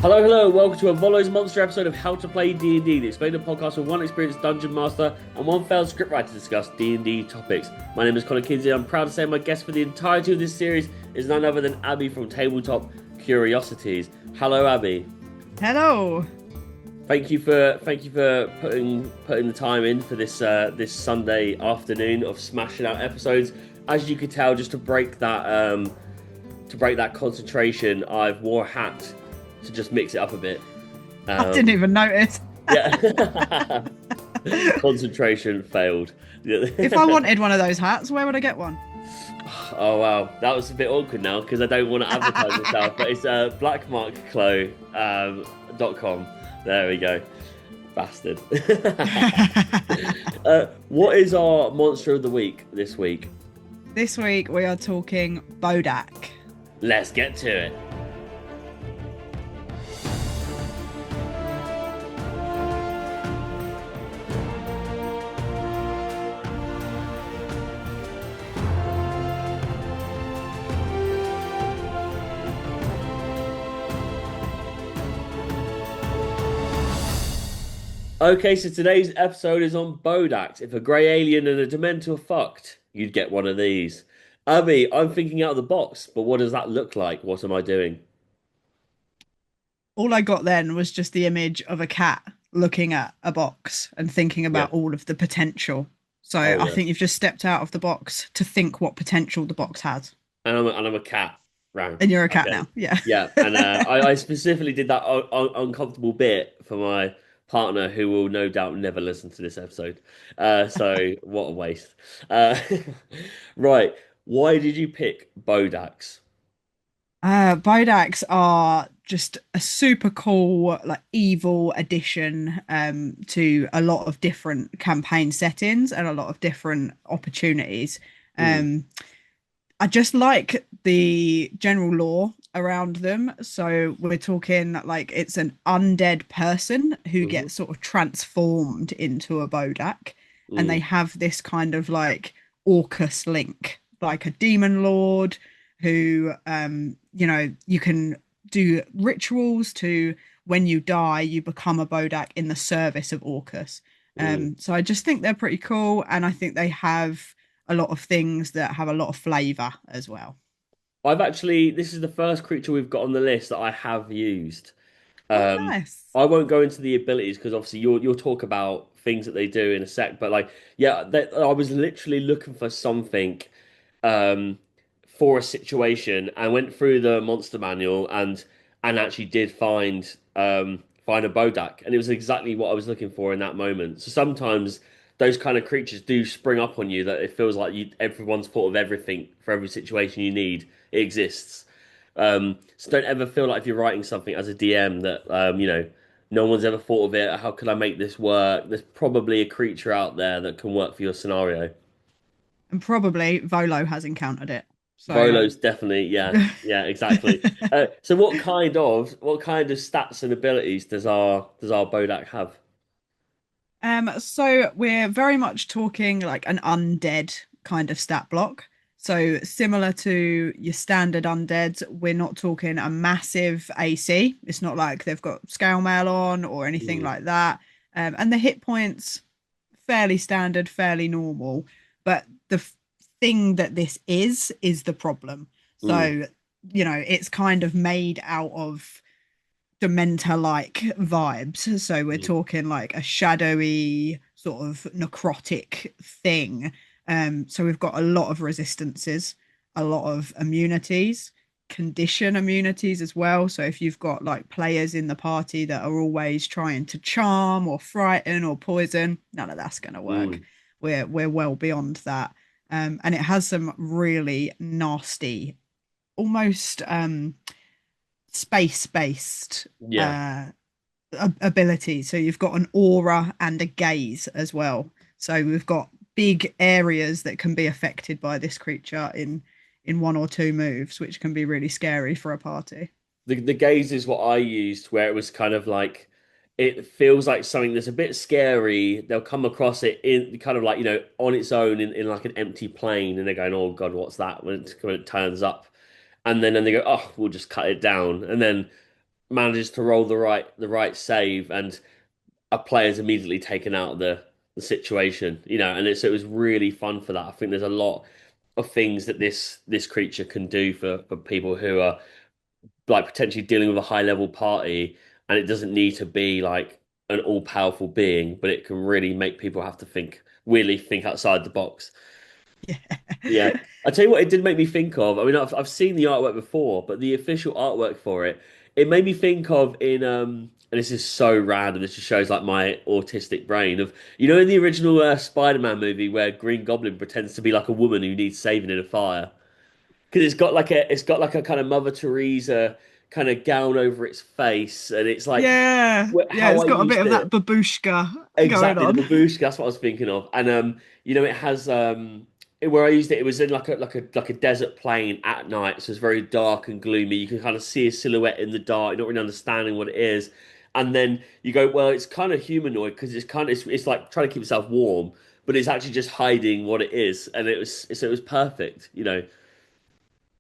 Hello, hello, welcome to a Volo's Monster episode of How to Play D&D, the explainer podcast with one experienced dungeon master and one failed scriptwriter to discuss D&D topics. My name is Kinsey. I'm proud to say my guest for the entirety of this series is none other than Abby from Tabletop Curiosities. Hello, Abby. Hello. Thank you for putting the time in for this Sunday afternoon of smashing out episodes. As you could tell, just to break that concentration, I've wore a hat to just mix it up a bit. I didn't even notice. Yeah. Concentration failed. If I wanted one of those hats, where would I get one? Oh wow, that was a bit awkward now because I don't want to advertise myself, but it's blackmarkclo.com. There we go. Bastard. What is our monster of the week this week? This week we are talking Bodak. Let's get to it. Okay, so today's episode is on Bodak. If a grey alien and a Dementor fucked, you'd get one of these. Abby, I'm thinking out of the box, but what does that look like? What am I doing? All I got then was just the image of a cat looking at a box and thinking Yeah. about all of the potential. So Oh I yeah. think you've just stepped out of the box to think what potential the box has. And I'm a cat. Right. And you're a cat Okay. now. Yeah. Yeah, and I specifically did that uncomfortable bit for my partner, who will no doubt never listen to this episode. So what a waste. Uh, right. Why did you pick Bodaks? Bodaks are just a super cool, like evil addition to a lot of different campaign settings and a lot of different opportunities. Mm, Um, I just like the general lore around them. So we're talking like it's an undead person who mhm, gets sort of transformed into a Bodak, and they mm, have this kind of like Orcus link, like a demon lord who you can do rituals to when you die, you become a Bodak in the service of Orcus. mm. So I just think they're pretty cool, and I think they have a lot of things that have a lot of flavor as well. This is the first creature we've got on the list that I have used. Oh, Um, nice. I won't go into the abilities because obviously you'll talk about things that they do in a sec. But like, yeah, I was literally looking for something um, for a situation. I went through the monster manual and actually did find a Bodak, and it was exactly what I was looking for in that moment. So sometimes those kind of creatures do spring up on you that it feels like everyone's thought of everything for every situation you need. It exists. So don't ever feel like if you're writing something as a DM that no one's ever thought of it. How could I make this work? There's probably a creature out there that can work for your scenario. And probably Volo has encountered it. So Volo's definitely, yeah, yeah, exactly. So what kind of stats and abilities does our Bodak have? so we're very much talking like an undead kind of stat block. So similar to your standard undeads, we're not talking a massive AC. It's not like they've got scale mail on or anything Mm, like that. And the hit points fairly standard, fairly normal. But the thing that this is the problem. mm, So, it's kind of made out of Dementor-like vibes. So we're mm, talking like a shadowy sort of necrotic thing. So we've got a lot of resistances, a lot of immunities, condition immunities as well. So if you've got like players in the party that are always trying to charm or frighten or poison, none of that's going to work. mm. We're well beyond that. And it has some really nasty, almost space-based Yeah. ability. So you've got an aura and a gaze as well. So we've got big areas that can be affected by this creature in one or two moves, which can be really scary for a party. The gaze is what I used, where it was kind of like it feels like something that's a bit scary. They'll come across it in kind of like on its own in like an empty plane, and they're going, "Oh God, what's that?" When it turns up, and then they go, "Oh, we'll just cut it down," and then manages to roll the right save, and a player's immediately taken out of the situation, and it was really fun for that. I think there's a lot of things that this creature can do for people who are like potentially dealing with a high level party, and it doesn't need to be like an all powerful being, but it can really make people have to weirdly think outside the box. Yeah. Yeah. I tell you what, it did make me think of. I mean, I've seen the artwork before, but the official artwork for it made me think of and this is so random. This just shows like my autistic brain of, in the original Spider-Man movie where Green Goblin pretends to be like a woman who needs saving in a fire because it's got like a kind of Mother Teresa kind of gown over its face, and it's like Yeah, yeah, how it's I got a bit used of that to. babushka going Exactly, the on. babushka. That's what I was thinking of, and it has where I used it. It was in like a desert plain at night, so it's very dark and gloomy. You can kind of see a silhouette in the dark. You're not really understanding what it is, and then you go, well, it's kind of humanoid because it's like trying to keep itself warm, but it's actually just hiding what it is, and it was perfect.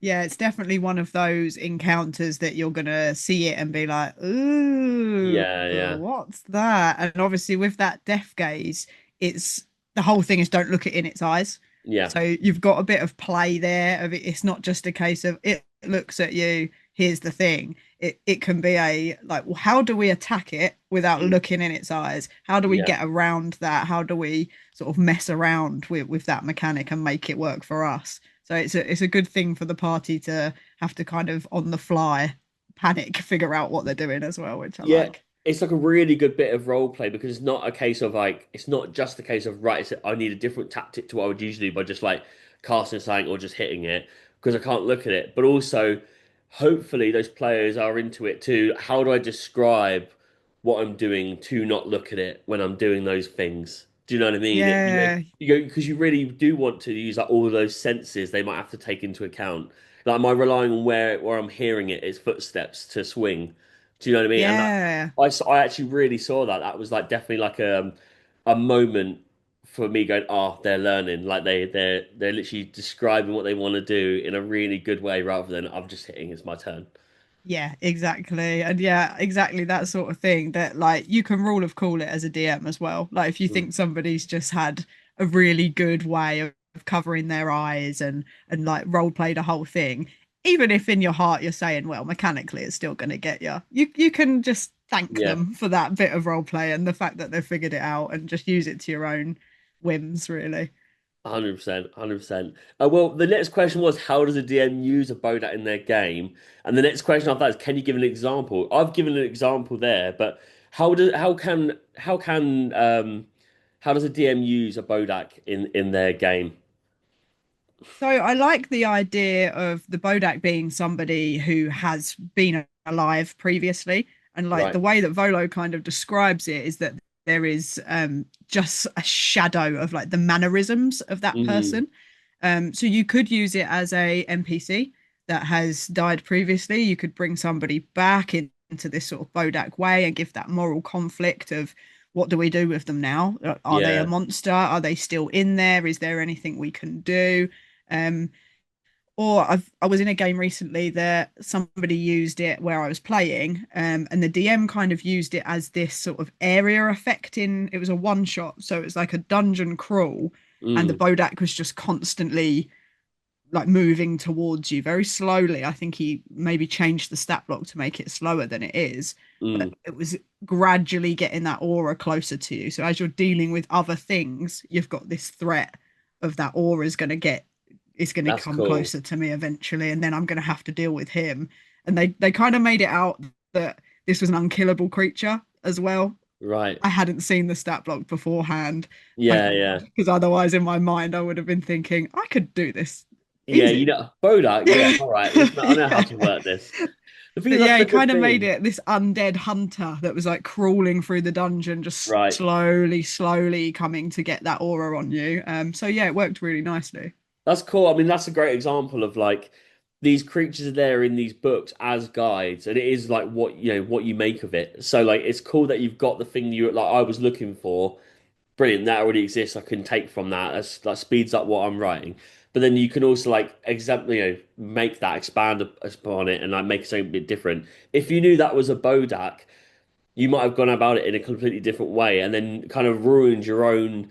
Yeah, it's definitely one of those encounters that you're gonna see it and be like, "Ooh, Yeah, yeah, what's that?" And obviously, with that death gaze, it's the whole thing is don't look it in its eyes. yeah, So you've got a bit of play there of it. It's not just a case of it looks at you. Here's the thing. It can be a like, well, how do we attack it without mm, looking in its eyes? How do we yeah. get around that? How do we sort of mess around with that mechanic and make it work for us? So it's a good thing for the party to have to kind of on the fly panic, figure out what they're doing as well, which I Yeah, like. it's like a really good bit of role play because it's not a case of like it's not just a case of right. I need a different tactic to what I would usually do by just like casting something or just hitting it because I can't look at it. But also, hopefully, those players are into it too. How do I describe what I'm doing to not look at it when I'm doing those things? Do you know what I mean? Yeah, Because you really do want to use like all of those senses they might have to take into account. Like, am I relying on where I'm hearing its footsteps to swing? Do you know what I mean? And yeah. I actually really saw that. That was like definitely like a moment for me going, oh, they're learning. Like they're literally describing what they want to do in a really good way rather than I'm just hitting, it's my turn. Yeah, exactly. And yeah, exactly that sort of thing that like you can rule of cool it as a DM as well. Like if you Mm. think somebody's just had a really good way of covering their eyes and like role play the whole thing, even if in your heart you're saying, well, mechanically it's still gonna get you. You can just thank Yeah. them for that bit of role play and the fact that they've figured it out and just use it to your own whims, really. 100%, 100%. Well, the next question was, how does a DM use a Bodat in their game? And the next question after that is, can you give an example? I've given an example there, but how does a DM use a Bodak in their game? So I like the idea of the Bodak being somebody who has been alive previously. And like Right. the way that Volo kind of describes it is that there is just a shadow of like the mannerisms of that Mm, person. So you could use it as a NPC that has died previously. You could bring somebody back into this sort of Bodak way and give that moral conflict of what do we do with them now? Are they a yeah. monster? Are they still in there? Is there anything we can do? Um, or I was in a game recently that somebody used it where I was playing, and the DM kind of used it as this sort of area effect in it was a one shot, so it was like a dungeon crawl, and the Mm, Bodak was just constantly like moving towards you very slowly. I think he maybe changed the stat block to make it slower than it is, but mm. it was gradually getting that aura closer to you. So as you're dealing with other things, you've got this threat of that aura is going to get it's going to That's come cool. closer to me eventually, and then I'm going to have to deal with him. And they kind of made it out that this was an unkillable creature as well. Right. I hadn't seen the stat block beforehand, Yeah, thank yeah. God, because otherwise in my mind I would have been thinking I could do this Yeah, easy. Bodak, yeah, all right. I know how Yeah. to work this. The thing is, But that's yeah, the he good kind of made thing. it this undead hunter that was like crawling through the dungeon, just Right. slowly coming to get that aura on you. So yeah, it worked really nicely. That's cool. I mean, that's a great example of like these creatures are there in these books as guides, and it is like what you make of it. So like it's cool that you've got the thing you like I was looking for. Brilliant, that already exists. I can take from that. That speeds up what I'm writing. but then you can also like make that expand upon it and like make something a bit different. If you knew that was a Bodak, you might have gone about it in a completely different way and then kind of ruined your own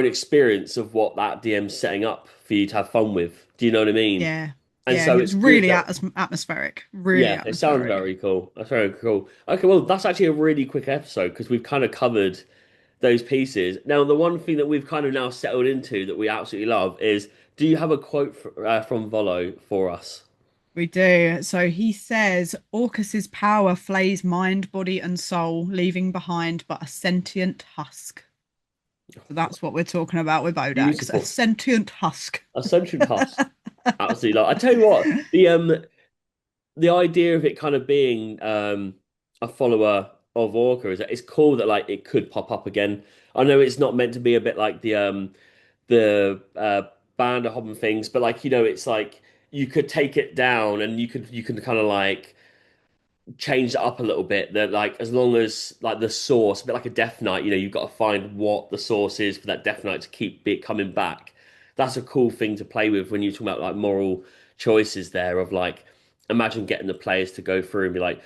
experience of what that DM's setting up for you to have fun with. Do you know what I mean? Yeah. And Yeah, so it's it's good really that atmospheric. Really yeah, it sounds atmospheric. very cool. That's very cool. Okay, well, that's actually a really quick episode because we've kind of covered those pieces. Now, the one thing that we've kind of now settled into that we absolutely love is, do you have a quote from Volo for us? We do. So he says, Orcus's power flays mind, body, and soul, leaving behind but a sentient husk. So that's what we're talking about with Bodaks, a Beautiful. sentient husk. Ascension Pass. Absolutely love. I tell you what, the idea of it kind of being a follower of Orca is that it's cool that like it could pop up again. I know it's not meant to be a bit like the band of Hobbin things, but like it's like you could take it down and you can kind of like change it up a little bit. That like as long as like the source, a bit like a Death Knight, you've got to find what the source is for that Death Knight to keep it coming back. That's a cool thing to play with when you're talking about like moral choices there of like imagine getting the players to go through and be like,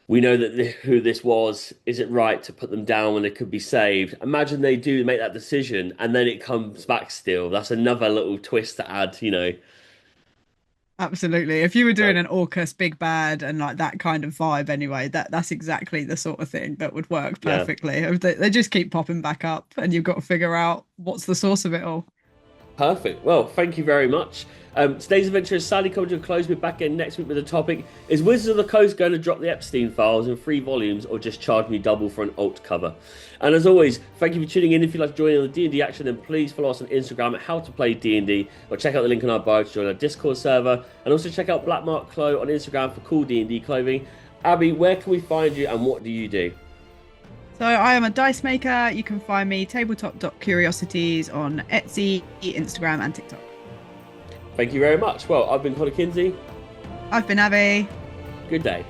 we know that who this was. Is it right to put them down when they could be saved? Imagine they do make that decision and then it comes back still. That's another little twist to add. Absolutely. If you were So, doing an Orcus big bad and like that kind of vibe anyway, that's exactly the sort of thing that would work yeah. perfectly. If they just keep popping back up and you've got to figure out what's the source of it all. Perfect. Well, thank you very much. Today's adventure is sadly coming to a close. We're back again next week with a topic. Is Wizards of the Coast going to drop the Epstein files in 3 volumes or just charge me double for an alt cover? And as always, thank you for tuning in. If you'd like to join in on the D&D action, then please follow us on Instagram at How to Play D&D or check out the link in our bio to join our Discord server. And also check out Black Mark Clo on Instagram for cool D&D clothing. Abby, where can we find you and what do you do? So I am a dice maker. You can find me tabletop.curiosities on Etsy, Instagram, and TikTok. Thank you very much. Well, I've been Connor Kinsey. I've been Abby. Good day.